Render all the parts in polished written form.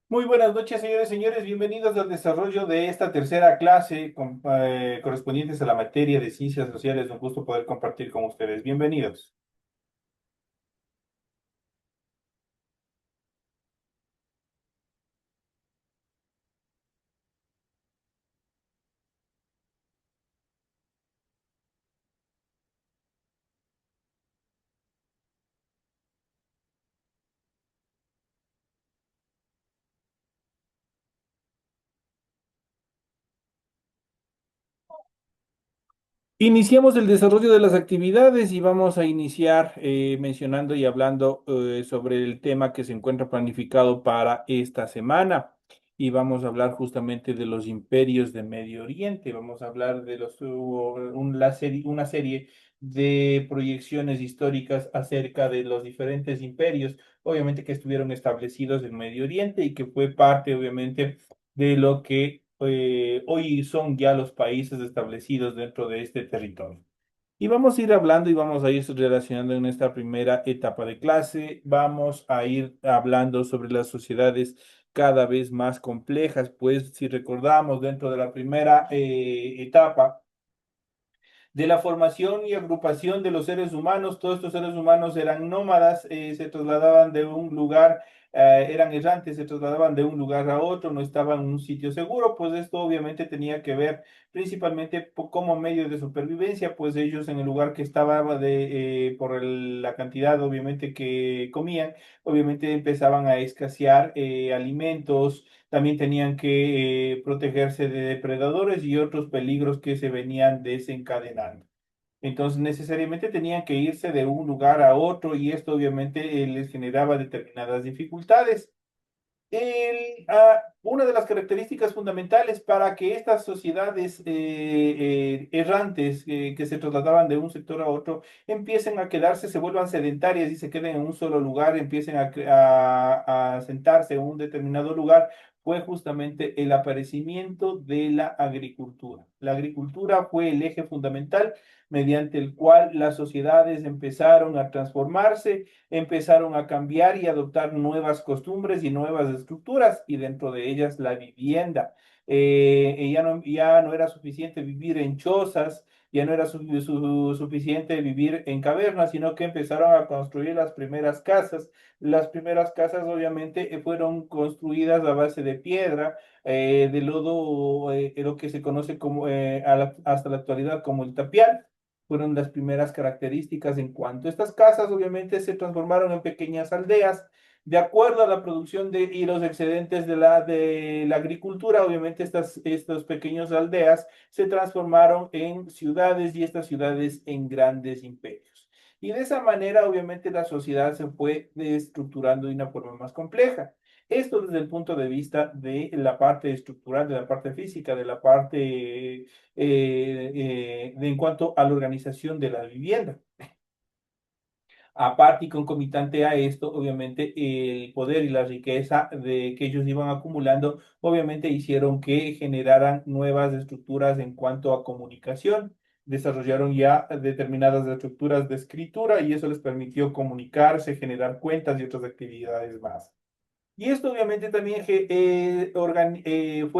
Muy buenas noches, señores y señores. Bienvenidos al desarrollo de esta tercera clase correspondientes a la materia de ciencias sociales. Un gusto poder compartir con ustedes. Bienvenidos. Iniciamos el desarrollo de las actividades y vamos a iniciar mencionando y hablando sobre el tema que se encuentra planificado para esta semana. Y vamos a hablar justamente de los imperios de Medio Oriente. Vamos a hablar de una serie de proyecciones históricas acerca de los diferentes imperios, obviamente que estuvieron establecidos en Medio Oriente y que fue parte, obviamente, de lo que hoy son ya los países establecidos dentro de este territorio. Y vamos a ir hablando y vamos a ir relacionando en esta primera etapa de clase. Vamos a ir hablando sobre las sociedades cada vez más complejas, pues si recordamos dentro de la primera etapa, de la formación y agrupación de los seres humanos. Todos estos seres humanos eran nómadas, se trasladaban de un lugar, eran errantes, se trasladaban de un lugar a otro, no estaban en un sitio seguro, pues esto obviamente tenía que ver principalmente como medio de supervivencia, pues ellos en el lugar que estaba la cantidad obviamente que comían, obviamente empezaban a escasear alimentos. También tenían que protegerse de depredadores y otros peligros que se venían desencadenando. Entonces, necesariamente tenían que irse de un lugar a otro y esto obviamente les generaba determinadas dificultades. Una de las características fundamentales para que estas sociedades errantes que se trasladaban de un sector a otro empiecen a quedarse, se vuelvan sedentarias y se queden en un solo lugar, empiecen a sentarse en un determinado lugar, fue justamente el aparecimiento de la agricultura. La agricultura fue el eje fundamental mediante el cual las sociedades empezaron a transformarse, empezaron a cambiar y adoptar nuevas costumbres y nuevas estructuras, y dentro de ellas la vivienda. Ya no era suficiente vivir en chozas, ya no era suficiente vivir en cavernas, sino que empezaron a construir las primeras casas. Las primeras casas obviamente fueron construidas a base de piedra, de lodo, lo que se conoce como hasta la actualidad como el tapial. Fueron las primeras características en cuanto a estas casas, obviamente se transformaron en pequeñas aldeas. De acuerdo a la producción y los excedentes de la agricultura, obviamente estas pequeñas aldeas se transformaron en ciudades y estas ciudades en grandes imperios. Y de esa manera, obviamente, la sociedad se fue estructurando de una forma más compleja. Esto desde el punto de vista de la parte estructural, de la parte física, de la parte en cuanto a la organización de la vivienda. Aparte y concomitante a esto, obviamente, el poder y la riqueza que ellos iban acumulando, obviamente hicieron que generaran nuevas estructuras en cuanto a comunicación. Desarrollaron ya determinadas estructuras de escritura y eso les permitió comunicarse, generar cuentas y otras actividades más. Y esto obviamente también fue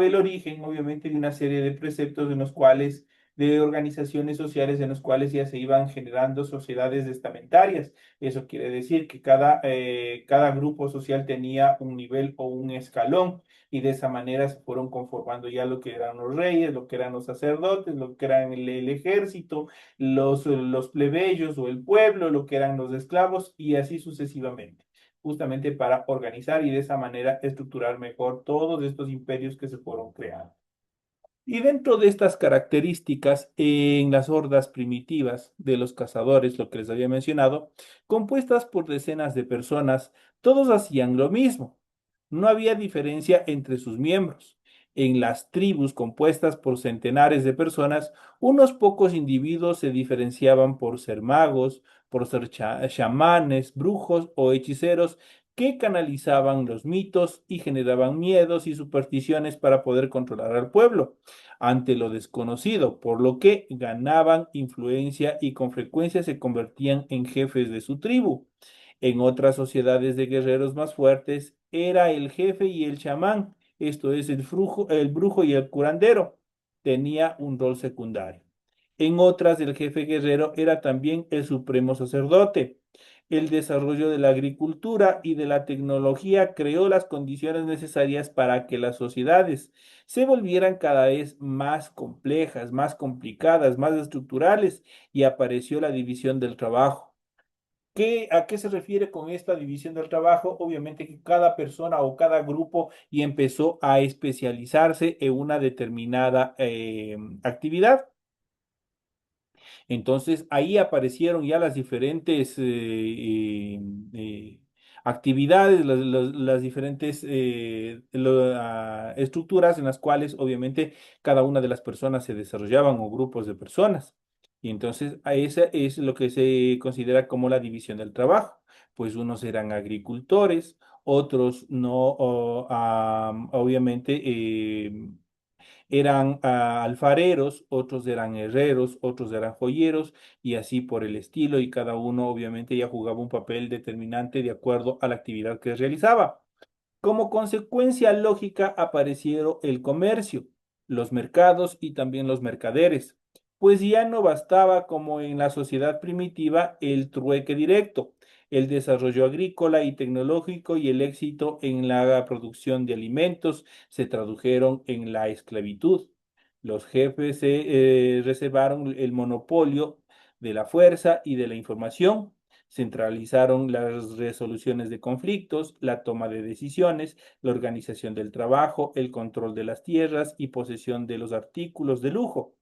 el origen, obviamente, de una serie de preceptos en los cuales, de organizaciones sociales en los cuales ya se iban generando sociedades estamentarias. Eso quiere decir que cada grupo social tenía un nivel o un escalón y de esa manera se fueron conformando ya lo que eran los reyes, lo que eran los sacerdotes, lo que eran el ejército, los plebeyos o el pueblo, lo que eran los esclavos y así sucesivamente, justamente para organizar y de esa manera estructurar mejor todos estos imperios que se fueron creando. Y dentro de estas características, en las hordas primitivas de los cazadores, lo que les había mencionado, compuestas por decenas de personas, todos hacían lo mismo. No había diferencia entre sus miembros. En las tribus compuestas por centenares de personas, unos pocos individuos se diferenciaban por ser magos, por ser chamanes, brujos o hechiceros que canalizaban los mitos y generaban miedos y supersticiones para poder controlar al pueblo ante lo desconocido, por lo que ganaban influencia y con frecuencia se convertían en jefes de su tribu. En otras sociedades de guerreros más fuertes era el jefe y el chamán, esto es el brujo y el curandero, tenía un rol secundario. En otras, el jefe guerrero era también el supremo sacerdote. El desarrollo de la agricultura y de la tecnología creó las condiciones necesarias para que las sociedades se volvieran cada vez más complejas, más complicadas, más estructurales y apareció la división del trabajo. ¿A qué se refiere con esta división del trabajo? Obviamente que cada persona o cada grupo y empezó a especializarse en una determinada actividad. Entonces ahí aparecieron ya las diferentes actividades, las diferentes estructuras en las cuales obviamente cada una de las personas se desarrollaban o grupos de personas. Y entonces a esa es lo que se considera como la división del trabajo. Pues unos eran agricultores, otros no, obviamente eran alfareros, otros eran herreros, otros eran joyeros y así por el estilo y cada uno obviamente ya jugaba un papel determinante de acuerdo a la actividad que realizaba. Como consecuencia lógica aparecieron el comercio, los mercados y también los mercaderes, pues ya no bastaba como en la sociedad primitiva el trueque directo, el desarrollo agrícola y tecnológico y el éxito en la producción de alimentos se tradujeron en la esclavitud. Los jefes se reservaron el monopolio de la fuerza y de la información, centralizaron las resoluciones de conflictos, la toma de decisiones, la organización del trabajo, el control de las tierras y posesión de los artículos de lujo.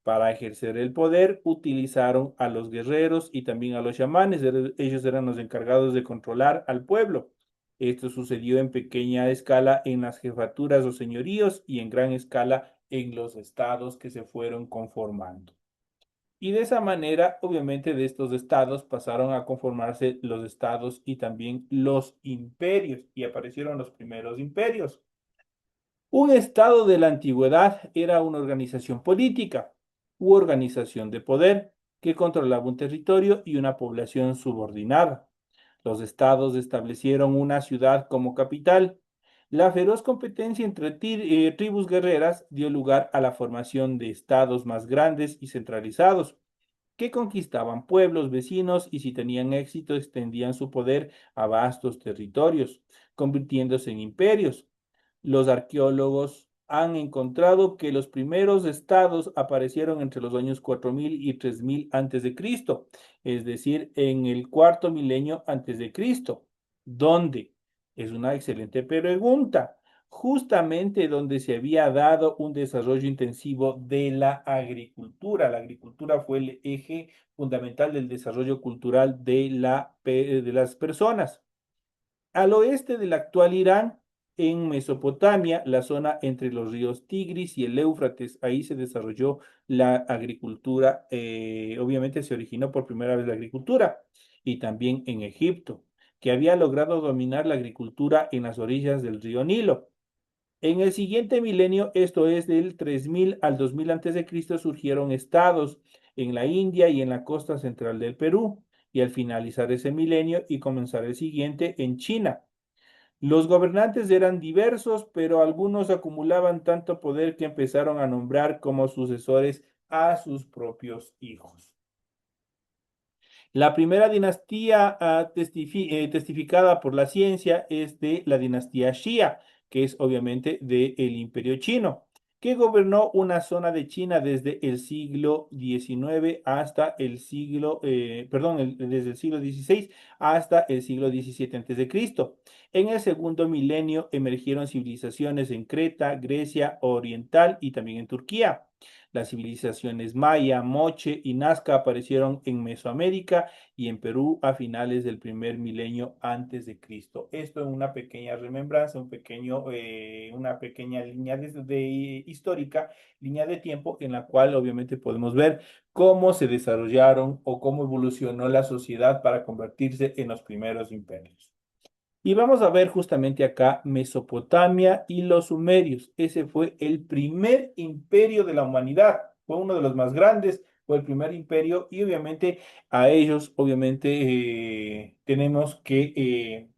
Para ejercer el poder utilizaron a los guerreros y también a los chamanes. Ellos eran los encargados de controlar al pueblo. Esto sucedió en pequeña escala en las jefaturas o señoríos y en gran escala en los estados que se fueron conformando. Y de esa manera, obviamente, de estos estados pasaron a conformarse los estados y también los imperios, y aparecieron los primeros imperios. Un estado de la antigüedad era una organización política u organización de poder que controlaba un territorio y una población subordinada. Los estados establecieron una ciudad como capital. La feroz competencia entre tribus guerreras dio lugar a la formación de estados más grandes y centralizados que conquistaban pueblos vecinos y si tenían éxito extendían su poder a vastos territorios, convirtiéndose en imperios. Los arqueólogos han encontrado que los primeros estados aparecieron entre los años 4000 y 3000 antes de Cristo, es decir, en el cuarto milenio antes de Cristo. ¿Dónde? Es una excelente pregunta. Justamente donde se había dado un desarrollo intensivo de la agricultura. La agricultura fue el eje fundamental del desarrollo cultural de las personas. Al oeste del actual Irán, en Mesopotamia, la zona entre los ríos Tigris y el Éufrates, ahí se desarrolló la agricultura, obviamente se originó por primera vez la agricultura, y también en Egipto, que había logrado dominar la agricultura en las orillas del río Nilo. En el siguiente milenio, esto es del 3000 al 2000 a.C., surgieron estados en la India y en la costa central del Perú, y al finalizar ese milenio y comenzar el siguiente en China. Los gobernantes eran diversos, pero algunos acumulaban tanto poder que empezaron a nombrar como sucesores a sus propios hijos. La primera dinastía testificada por la ciencia es de la dinastía Xia, que es obviamente del Imperio Chino, que gobernó una zona de China desde el siglo XIX hasta el siglo, perdón, desde el siglo XVI hasta el siglo XVII antes de Cristo. En el segundo milenio emergieron civilizaciones en Creta, Grecia Oriental y también en Turquía. Las civilizaciones maya, moche y nazca aparecieron en Mesoamérica y en Perú a finales del primer milenio antes de Cristo. Esto es una pequeña remembranza, una pequeña línea histórica, línea de tiempo en la cual obviamente podemos ver cómo se desarrollaron o cómo evolucionó la sociedad para convertirse en los primeros imperios. Y vamos a ver justamente acá Mesopotamia y los sumerios. Ese fue el primer imperio de la humanidad. Fue uno de los más grandes, fue el primer imperio y obviamente a ellos, obviamente, tenemos que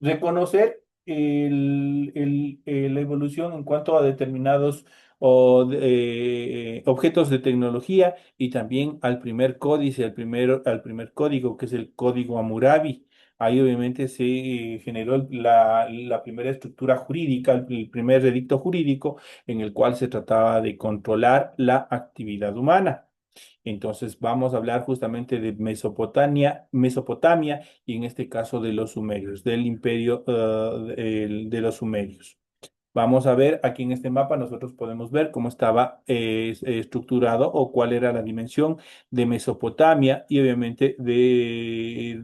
reconocer la evolución en cuanto a determinados objetos de tecnología y también al primer códice, al primer código, que es el código Hammurabi. Ahí obviamente se generó la primera estructura jurídica, el primer edicto jurídico en el cual se trataba de controlar la actividad humana. Entonces vamos a hablar justamente de Mesopotamia y en este caso de los sumerios, del imperio de los sumerios. Vamos a ver aquí en este mapa, nosotros podemos ver cómo estaba estructurado o cuál era la dimensión de Mesopotamia y obviamente de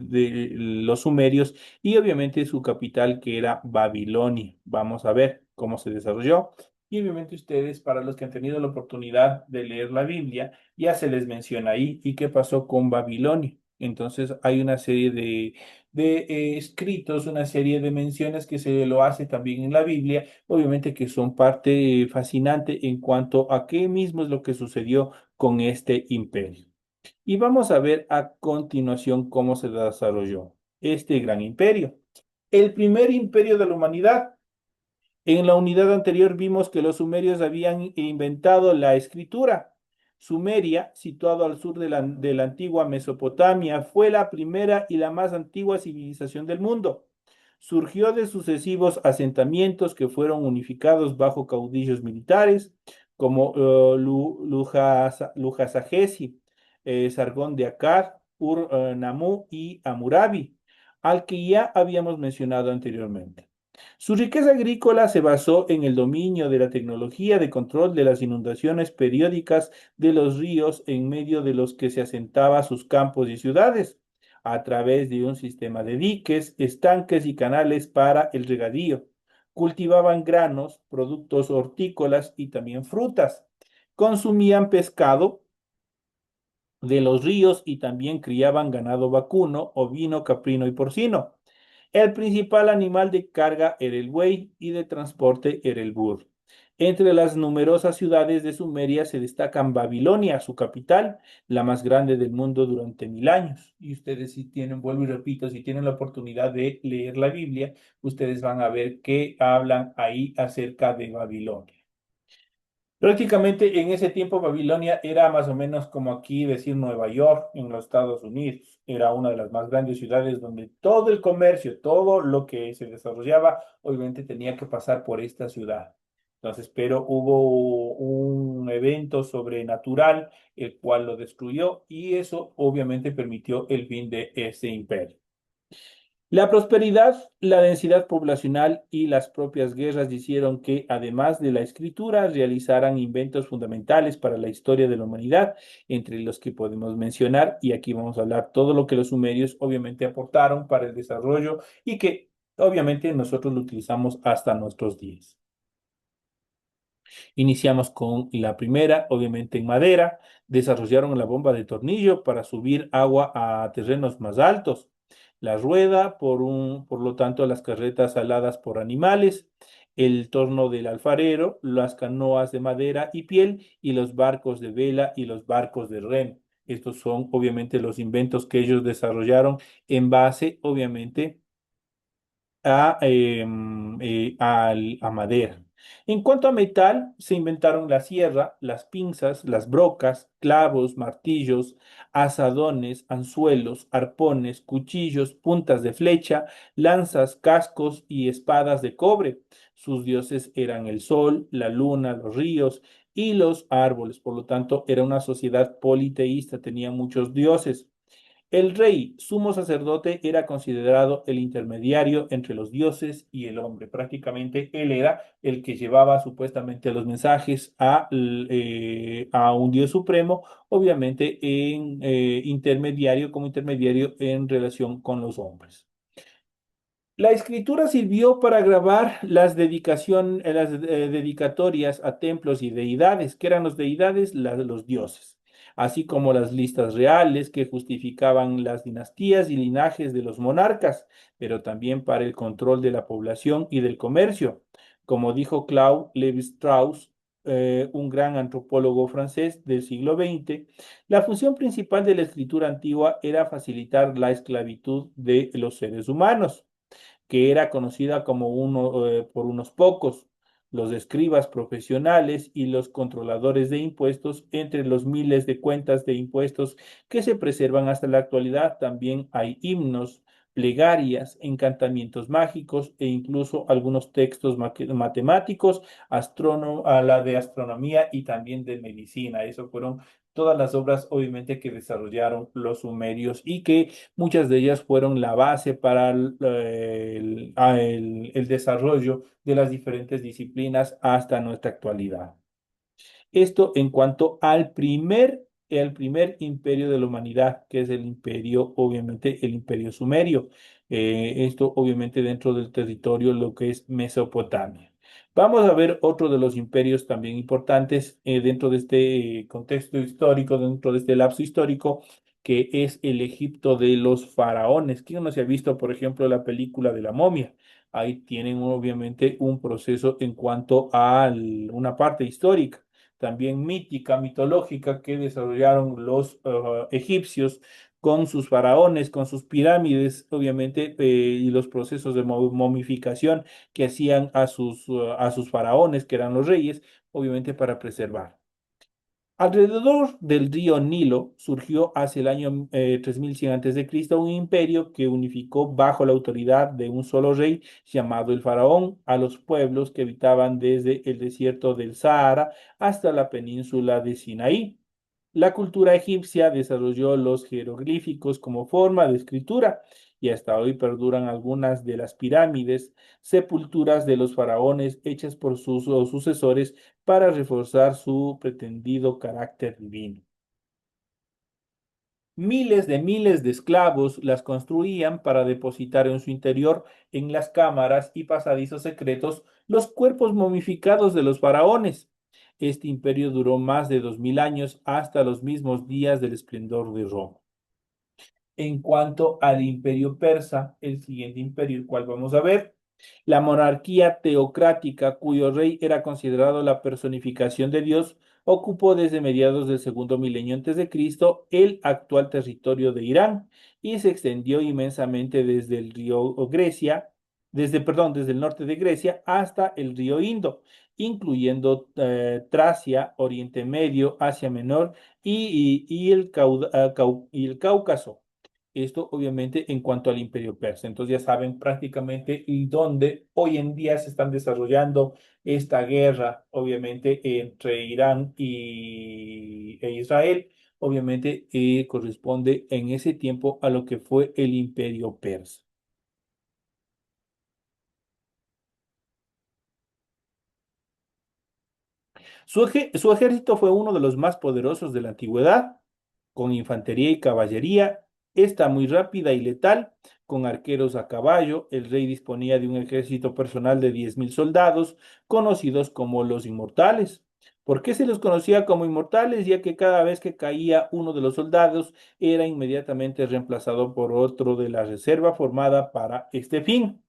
los sumerios y obviamente su capital que era Babilonia. Vamos a ver cómo se desarrolló. Y obviamente ustedes, para los que han tenido la oportunidad de leer la Biblia, ya se les menciona ahí y qué pasó con Babilonia. Entonces hay una serie de escritos, una serie de menciones que se lo hace también en la Biblia, obviamente que son parte fascinante en cuanto a qué mismo es lo que sucedió con este imperio. Y vamos a ver a continuación cómo se desarrolló este gran imperio. El primer imperio de la humanidad. En la unidad anterior vimos que los sumerios habían inventado la escritura. Sumeria, situado al sur de la antigua Mesopotamia, fue la primera y la más antigua civilización del mundo. Surgió de sucesivos asentamientos que fueron unificados bajo caudillos militares como Lujasagesi, Sargón de Akkad, Ur-Nammu y Hammurabi, al que ya habíamos mencionado anteriormente. Su riqueza agrícola se basó en el dominio de la tecnología de control de las inundaciones periódicas de los ríos en medio de los que se asentaba sus campos y ciudades, a través de un sistema de diques, estanques y canales para el regadío. Cultivaban granos, productos hortícolas y también frutas. Consumían pescado de los ríos y también criaban ganado vacuno, ovino, caprino y porcino. El principal animal de carga era el buey y de transporte era el burro. Entre las numerosas ciudades de Sumeria se destacan Babilonia, su capital, la más grande del mundo durante 1000 años. Y ustedes si tienen, vuelvo y repito, si tienen la oportunidad de leer la Biblia, ustedes van a ver que hablan ahí acerca de Babilonia. Prácticamente en ese tiempo Babilonia era más o menos como aquí decir Nueva York en los Estados Unidos. Era una de las más grandes ciudades donde todo el comercio, todo lo que se desarrollaba, obviamente tenía que pasar por esta ciudad. Entonces, pero hubo un evento sobrenatural el cual lo destruyó y eso obviamente permitió el fin de ese imperio. La prosperidad, la densidad poblacional y las propias guerras hicieron que, además de la escritura, realizaran inventos fundamentales para la historia de la humanidad, entre los que podemos mencionar, y aquí vamos a hablar todo lo que los sumerios obviamente aportaron para el desarrollo y que obviamente nosotros lo utilizamos hasta nuestros días. Iniciamos con la primera, obviamente en madera, desarrollaron la bomba de tornillo para subir agua a terrenos más altos, la rueda, por lo tanto, las carretas aladas por animales, el torno del alfarero, las canoas de madera y piel y los barcos de vela y los barcos de remo. Estos son obviamente los inventos que ellos desarrollaron en base, obviamente, a madera. En cuanto a metal, se inventaron la sierra, las pinzas, las brocas, clavos, martillos, azadones, anzuelos, arpones, cuchillos, puntas de flecha, lanzas, cascos y espadas de cobre. Sus dioses eran el sol, la luna, los ríos y los árboles. Por lo tanto, era una sociedad politeísta, tenía muchos dioses. El rey, sumo sacerdote, era considerado el intermediario entre los dioses y el hombre. Prácticamente él era el que llevaba supuestamente los mensajes a un dios supremo, obviamente como intermediario en relación con los hombres. La escritura sirvió para grabar las dedicatorias a templos y deidades. ¿Qué eran los deidades? Los dioses, así como las listas reales que justificaban las dinastías y linajes de los monarcas, pero también para el control de la población y del comercio. Como dijo Claude Lévi-Strauss, un gran antropólogo francés del siglo XX, la función principal de la escritura antigua era facilitar la esclavitud de los seres humanos, que era conocida como por unos pocos, los escribas profesionales y los controladores de impuestos. Entre los miles de cuentas de impuestos que se preservan hasta la actualidad, también hay himnos, plegarias, encantamientos mágicos e incluso algunos textos matemáticos, a la de astronomía y también de medicina. Eso fueron todas las obras, obviamente, que desarrollaron los sumerios y que muchas de ellas fueron la base para el desarrollo de las diferentes disciplinas hasta nuestra actualidad. Esto en cuanto el primer imperio de la humanidad, que es el imperio, obviamente, el imperio sumerio. Esto, obviamente, dentro del territorio, lo que es Mesopotamia. Vamos a ver otro de los imperios también importantes dentro de este contexto histórico, dentro de este lapso histórico, que es el Egipto de los faraones. ¿Quién no se ha visto, por ejemplo, la película de la momia? Ahí tienen obviamente un proceso en cuanto a una parte histórica también mítica, mitológica, que desarrollaron los egipcios con sus faraones, con sus pirámides, obviamente, y los procesos de momificación que hacían a sus faraones, que eran los reyes, obviamente para preservar. Alrededor del río Nilo surgió hacia el año 3100 a.C. un imperio que unificó bajo la autoridad de un solo rey llamado el faraón a los pueblos que habitaban desde el desierto del Sahara hasta la península de Sinaí. La cultura egipcia desarrolló los jeroglíficos como forma de escritura y hasta hoy perduran algunas de las pirámides, sepulturas de los faraones hechas por sus sucesores para reforzar su pretendido carácter divino. Miles de esclavos las construían para depositar en su interior, en las cámaras y pasadizos secretos, los cuerpos momificados de los faraones. Este imperio duró más de 2000 años hasta los mismos días del esplendor de Roma. En cuanto al imperio persa, el siguiente imperio, el cual vamos a ver, la monarquía teocrática, cuyo rey era considerado la personificación de Dios, ocupó desde mediados del segundo milenio antes de Cristo el actual territorio de Irán y se extendió inmensamente desde el río Grecia, desde el norte de Grecia hasta el río Indo, incluyendo Tracia, Oriente Medio, Asia Menor y el Cáucaso. Esto obviamente en cuanto al imperio persa. Entonces ya saben prácticamente y dónde hoy en día se están desarrollando esta guerra, obviamente entre Irán e Israel, obviamente corresponde en ese tiempo a lo que fue el imperio persa. Su ejército fue uno de los más poderosos de la antigüedad, con infantería y caballería, esta muy rápida y letal, con arqueros a caballo. El rey disponía de un ejército personal de 10.000 soldados, conocidos como los inmortales. ¿Por qué se los conocía como inmortales? Ya que cada vez que caía uno de los soldados, era inmediatamente reemplazado por otro de la reserva formada para este fin.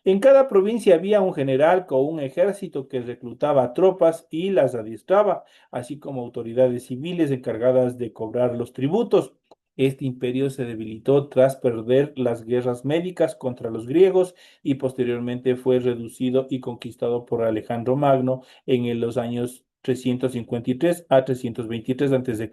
En cada provincia había un general con un ejército que reclutaba tropas y las adiestraba, así como autoridades civiles encargadas de cobrar los tributos. Este imperio se debilitó tras perder las guerras médicas contra los griegos y posteriormente fue reducido y conquistado por Alejandro Magno los años 353 a 323 a.C.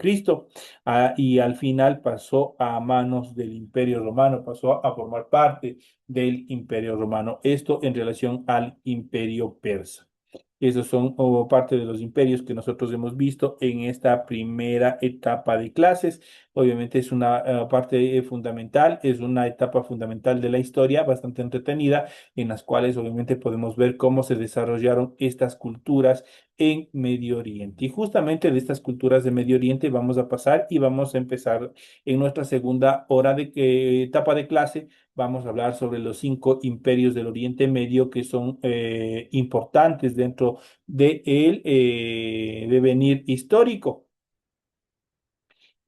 Y al final pasó a manos del Imperio Romano, pasó a formar parte del Imperio Romano. Esto en relación al Imperio Persa. Esos son parte de los imperios que nosotros hemos visto en esta primera etapa de clases. Obviamente es una parte fundamental, es una etapa fundamental de la historia, bastante entretenida, en las cuales obviamente podemos ver cómo se desarrollaron estas culturas en Medio Oriente. Y justamente de estas culturas de Medio Oriente vamos a pasar y vamos a empezar en nuestra segunda hora de etapa de clase. Vamos a hablar sobre los 5 imperios del Oriente Medio que son importantes dentro del devenir histórico.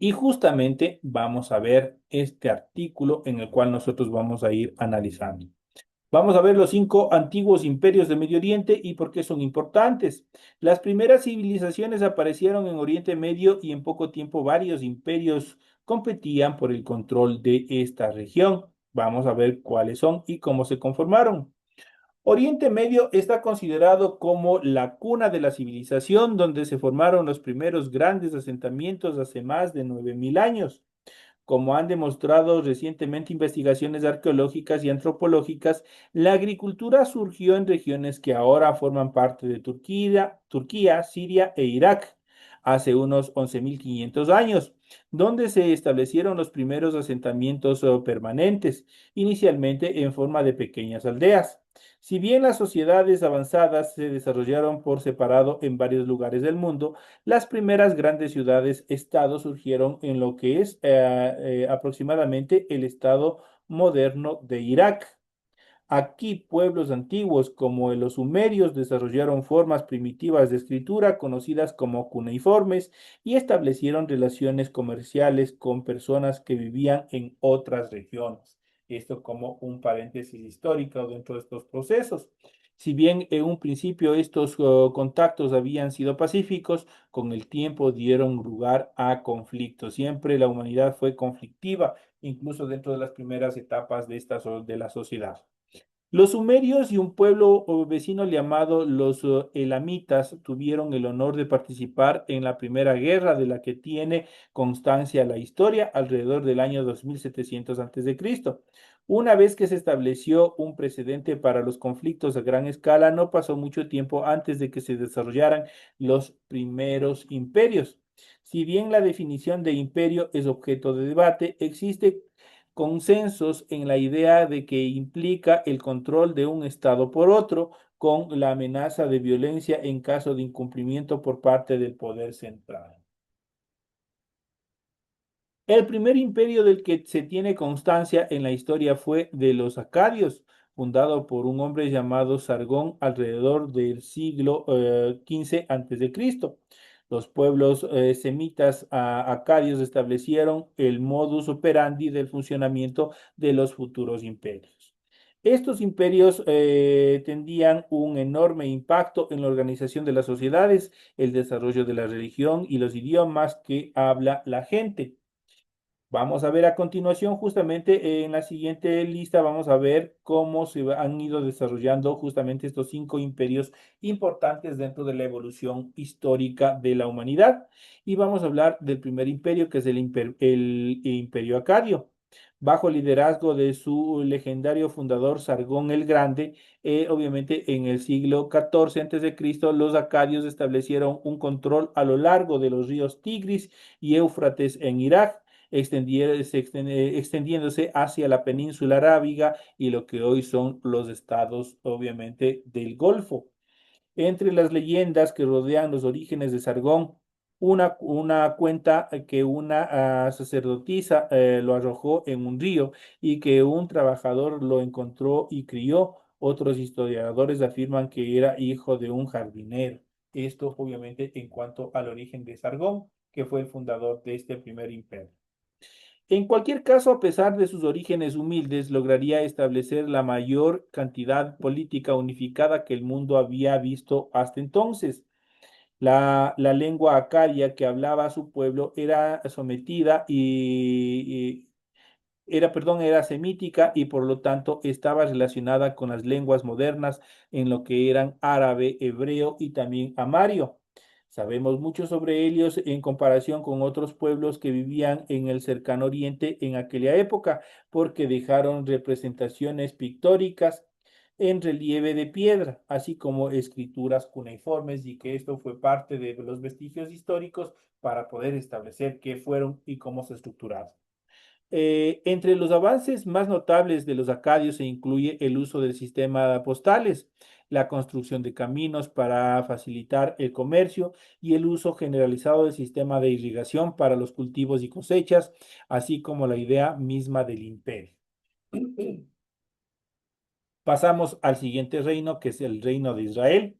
Y justamente vamos a ver este artículo en el cual nosotros vamos a ir analizando. Vamos a ver los cinco antiguos imperios de Medio Oriente y por qué son importantes. Las primeras civilizaciones aparecieron en Oriente Medio y en poco tiempo varios imperios competían por el control de esta región. Vamos a ver cuáles son y cómo se conformaron. Oriente Medio está considerado como la cuna de la civilización, donde se formaron los primeros grandes asentamientos hace más de 9000 años. Como han demostrado recientemente investigaciones arqueológicas y antropológicas, la agricultura surgió en regiones que ahora forman parte de Turquía, Siria e Irak hace unos 11.500 años, donde se establecieron los primeros asentamientos permanentes, inicialmente en forma de pequeñas aldeas. Si bien las sociedades avanzadas se desarrollaron por separado en varios lugares del mundo, las primeras grandes ciudades-estado surgieron en lo que es aproximadamente el estado moderno de Irak. Aquí pueblos antiguos como los sumerios desarrollaron formas primitivas de escritura conocidas como cuneiformes y establecieron relaciones comerciales con personas que vivían en otras regiones. Esto como un paréntesis histórico dentro de estos procesos. Si bien en un principio estos contactos habían sido pacíficos, con el tiempo dieron lugar a conflictos. Siempre la humanidad fue conflictiva, incluso dentro de las primeras etapas de la sociedad. Los sumerios y un pueblo vecino llamado los elamitas tuvieron el honor de participar en la primera guerra de la que tiene constancia la historia alrededor del año 2700 a.C. Una vez que se estableció un precedente para los conflictos a gran escala, no pasó mucho tiempo antes de que se desarrollaran los primeros imperios. Si bien la definición de imperio es objeto de debate, existe consensos en la idea de que implica el control de un Estado por otro, con la amenaza de violencia en caso de incumplimiento por parte del poder central. El primer imperio del que se tiene constancia en la historia fue de los acadios, fundado por un hombre llamado Sargón alrededor del siglo XV a.C. Los pueblos semitas acadios establecieron el modus operandi del funcionamiento de los futuros imperios. Estos imperios tendían un enorme impacto en la organización de las sociedades, el desarrollo de la religión y los idiomas que habla la gente. Vamos a ver a continuación, justamente en la siguiente lista, vamos a ver cómo han ido desarrollando justamente estos cinco imperios importantes dentro de la evolución histórica de la humanidad. Y vamos a hablar del primer imperio, que es el imperio acadio. Bajo el liderazgo de su legendario fundador Sargón el Grande, obviamente en el siglo XIV a.C., los acadios establecieron un control a lo largo de los ríos Tigris y Éufrates en Irak extendiéndose hacia la península arábiga y lo que hoy son los estados, obviamente, del Golfo. Entre las leyendas que rodean los orígenes de Sargón, una cuenta que una sacerdotisa lo arrojó en un río y que un trabajador lo encontró y crió. Otros historiadores afirman que era hijo de un jardinero. Esto, obviamente, en cuanto al origen de Sargón, que fue el fundador de este primer imperio. En cualquier caso, a pesar de sus orígenes humildes, lograría establecer la mayor cantidad política unificada que el mundo había visto hasta entonces. La lengua acadia que hablaba a su pueblo era sometida era semítica y por lo tanto estaba relacionada con las lenguas modernas en lo que eran árabe, hebreo y también amario. Sabemos mucho sobre ellos en comparación con otros pueblos que vivían en el cercano oriente en aquella época, porque dejaron representaciones pictóricas en relieve de piedra, así como escrituras cuneiformes, y que esto fue parte de los vestigios históricos para poder establecer qué fueron y cómo se estructuraron. Entre los avances más notables de los acadios se incluye el uso del sistema de postales, la construcción de caminos para facilitar el comercio y el uso generalizado del sistema de irrigación para los cultivos y cosechas, así como la idea misma del imperio. Pasamos al siguiente reino, que es el reino de Israel.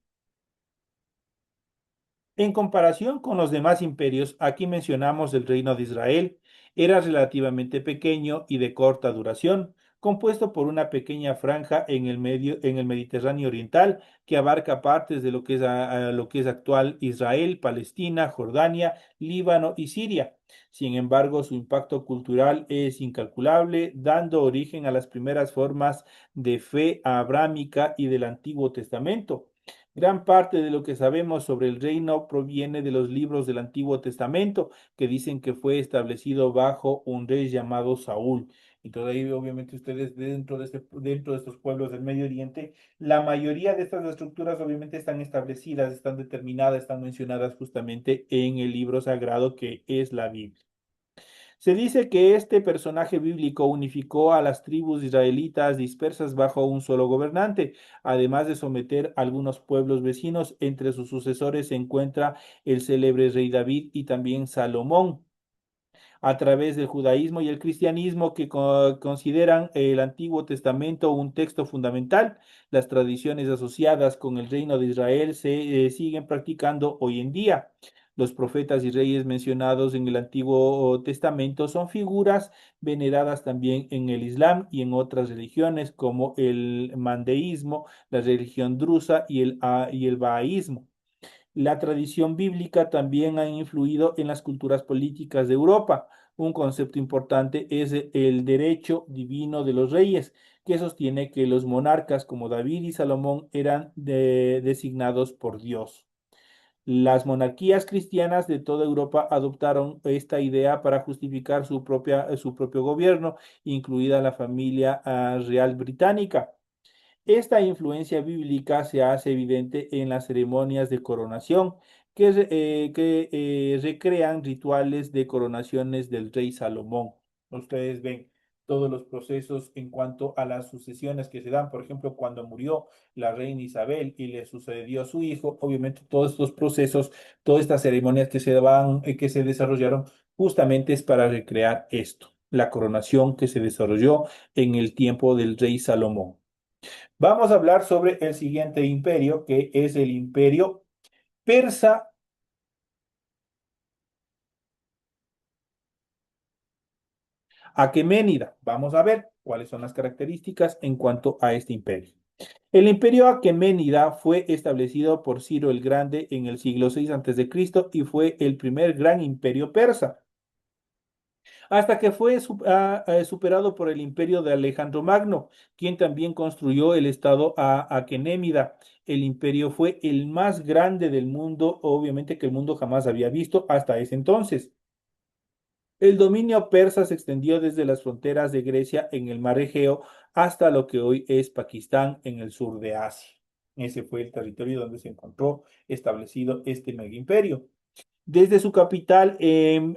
En comparación con los demás imperios, aquí mencionamos el reino de Israel, era relativamente pequeño y de corta duración, compuesto por una pequeña franja en el Mediterráneo oriental, que abarca partes de lo que es, a lo que es actual Israel, Palestina, Jordania, Líbano y Siria. Sin embargo, su impacto cultural es incalculable, dando origen a las primeras formas de fe abrámica y del Antiguo Testamento. Gran parte de lo que sabemos sobre el reino proviene de los libros del Antiguo Testamento, que dicen que fue establecido bajo un rey llamado Saúl. Y todavía, obviamente, ustedes dentro de estos pueblos del Medio Oriente, la mayoría de estas estructuras obviamente están establecidas, están determinadas, están mencionadas justamente en el libro sagrado que es la Biblia. Se dice que este personaje bíblico unificó a las tribus israelitas dispersas bajo un solo gobernante, además de someter a algunos pueblos vecinos. Entre sus sucesores se encuentra el célebre rey David y también Salomón. A través del judaísmo y el cristianismo que consideran el Antiguo Testamento un texto fundamental, las tradiciones asociadas con el reino de Israel se siguen practicando hoy en día. Los profetas y reyes mencionados en el Antiguo Testamento son figuras veneradas también en el Islam y en otras religiones como el mandeísmo, la religión drusa y el bahaísmo. La tradición bíblica también ha influido en las culturas políticas de Europa. Un concepto importante es el derecho divino de los reyes, que sostiene que los monarcas como David y Salomón eran designados por Dios. Las monarquías cristianas de toda Europa adoptaron esta idea para justificar su propio gobierno, incluida la familia real británica. Esta influencia bíblica se hace evidente en las ceremonias de coronación, que recrean rituales de coronaciones del rey Salomón. Ustedes ven todos los procesos en cuanto a las sucesiones que se dan, por ejemplo, cuando murió la reina Isabel y le sucedió a su hijo, obviamente todos estos procesos, todas estas ceremonias que se desarrollaron, justamente es para recrear esto, la coronación que se desarrolló en el tiempo del rey Salomón. Vamos a hablar sobre el siguiente imperio, que es el imperio persa aqueménida. Vamos a ver cuáles son las características en cuanto a este imperio. El imperio aqueménida fue establecido por Ciro el Grande en el siglo VI a.C. y fue el primer gran imperio persa, hasta que fue superado por el imperio de Alejandro Magno, quien también construyó el estado aqueménida. El imperio fue el más grande del mundo, obviamente que el mundo jamás había visto hasta ese entonces. El dominio persa se extendió desde las fronteras de Grecia en el mar Egeo hasta lo que hoy es Pakistán en el sur de Asia. Ese fue el territorio donde se encontró establecido este mega imperio. Desde su capital en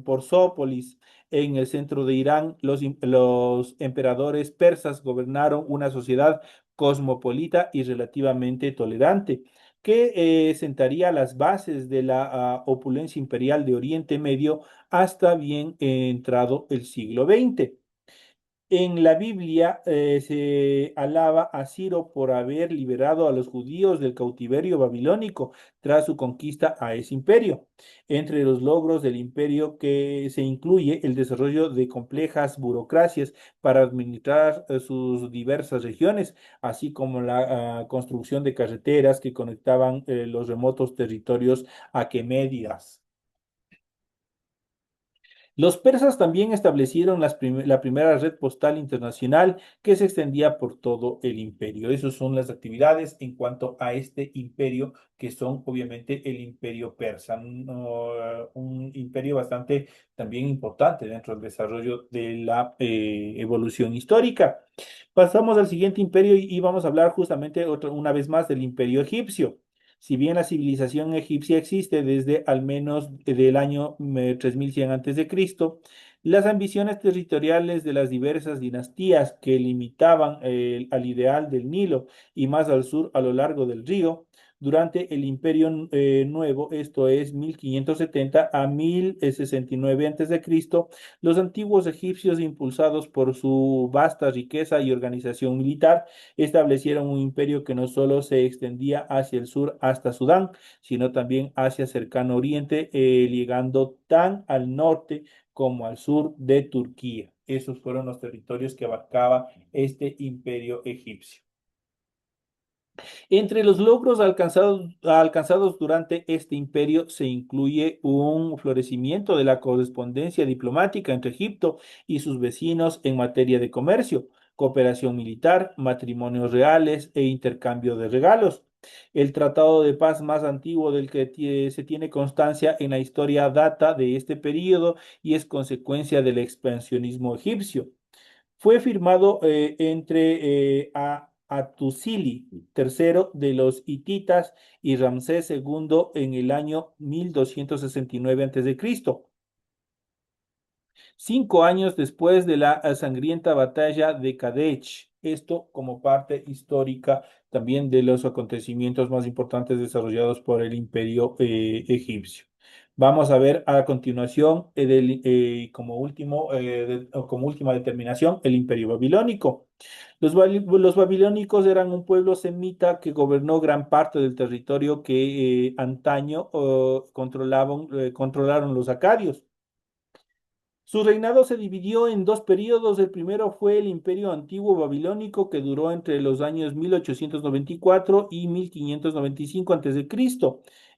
Persópolis, en el centro de Irán, los emperadores persas gobernaron una sociedad cosmopolita y relativamente tolerante, que sentaría las bases de la opulencia imperial de Oriente Medio hasta bien entrado el siglo XX. En la Biblia se alaba a Ciro por haber liberado a los judíos del cautiverio babilónico tras su conquista a ese imperio. Entre los logros del imperio que se incluye el desarrollo de complejas burocracias para administrar sus diversas regiones, así como la construcción de carreteras que conectaban los remotos territorios aqueménidas. Los persas también establecieron la primera red postal internacional que se extendía por todo el imperio. Esas son las actividades en cuanto a este imperio, que son obviamente el imperio persa, un imperio bastante también importante dentro del desarrollo de la evolución histórica. Pasamos al siguiente imperio y vamos a hablar justamente una vez más del imperio egipcio. Si bien la civilización egipcia existe desde al menos del año 3100 a.C., las ambiciones territoriales de las diversas dinastías que limitaban al ideal del Nilo y más al sur a lo largo del río, durante el Imperio Nuevo, esto es 1570 a 1069 a.C., los antiguos egipcios, impulsados por su vasta riqueza y organización militar, establecieron un imperio que no solo se extendía hacia el sur hasta Sudán, sino también hacia cercano oriente, llegando tan al norte como al sur de Turquía. Esos fueron los territorios que abarcaba este imperio egipcio. Entre los logros alcanzados durante este imperio se incluye un florecimiento de la correspondencia diplomática entre Egipto y sus vecinos en materia de comercio, cooperación militar, matrimonios reales e intercambio de regalos. El tratado de paz más antiguo del que se tiene constancia en la historia data de este periodo y es consecuencia del expansionismo egipcio. Fue firmado entre Atusili III de los hititas y Ramsés II en el año 1269 a.C., 5 años después de la sangrienta batalla de Kadech. Esto como parte histórica también de los acontecimientos más importantes desarrollados por el imperio egipcio. Vamos a ver a continuación, como última determinación, el imperio babilónico. Los babilónicos eran un pueblo semita que gobernó gran parte del territorio que antaño controlaron los acadios. Su reinado se dividió en dos períodos. El primero fue el Imperio Antiguo Babilónico, que duró entre los años 1894 y 1595 a.C.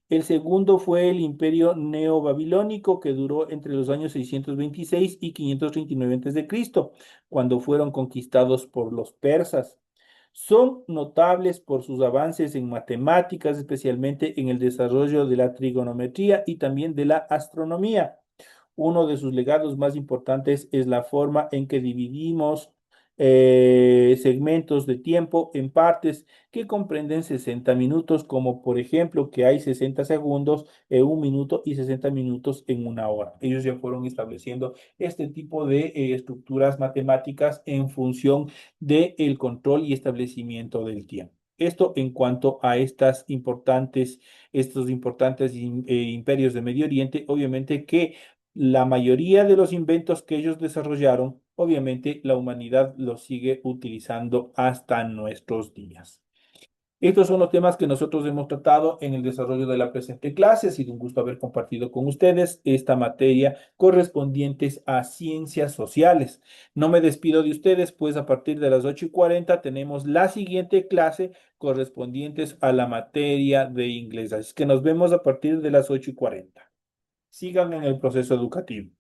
El segundo fue el Imperio Neobabilónico, que duró entre los años 626 y 539 a.C., cuando fueron conquistados por los persas. Son notables por sus avances en matemáticas, especialmente en el desarrollo de la trigonometría y también de la astronomía. Uno de sus legados más importantes es la forma en que dividimos segmentos de tiempo en partes que comprenden 60 minutos, como por ejemplo que hay 60 segundos en un minuto y 60 minutos en una hora. Ellos ya fueron estableciendo este tipo de estructuras matemáticas en función del control y establecimiento del tiempo. Esto en cuanto a estos importantes imperios de Medio Oriente, obviamente que la mayoría de los inventos que ellos desarrollaron, obviamente la humanidad los sigue utilizando hasta nuestros días. Estos son los temas que nosotros hemos tratado en el desarrollo de la presente clase. Ha sido un gusto haber compartido con ustedes esta materia correspondientes a ciencias sociales. No me despido de ustedes, pues a partir de las 8:40 tenemos la siguiente clase correspondientes a la materia de inglés. Así que nos vemos a partir de las 8:40. Sigan en el proceso educativo.